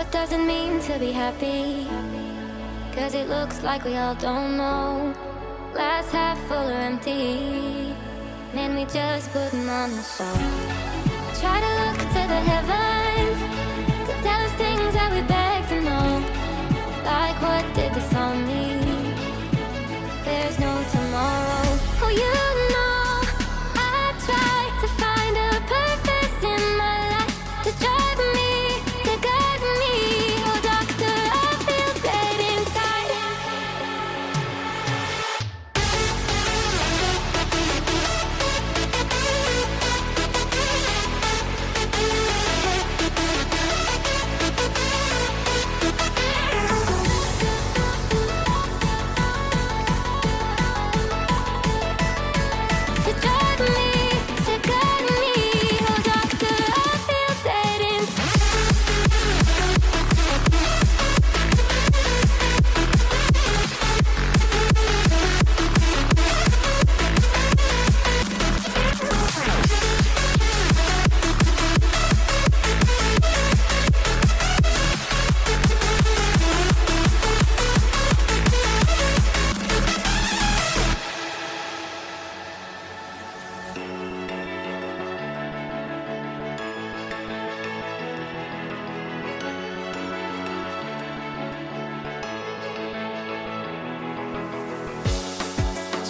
What does it mean to be happy? Cause it looks like we all don't know. Glass half full or empty. Man, we just putting on the show. Try to look to the heavens to tell us things that we beg to know. Like what did the song mean? There's no tomorrow. Oh, you know I try to find a purpose in my life to drive me, to guide me. Oh, doctor, I feel dead inside. To drive me, to guide me. Oh, doctor, I feel dead inside.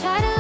Try to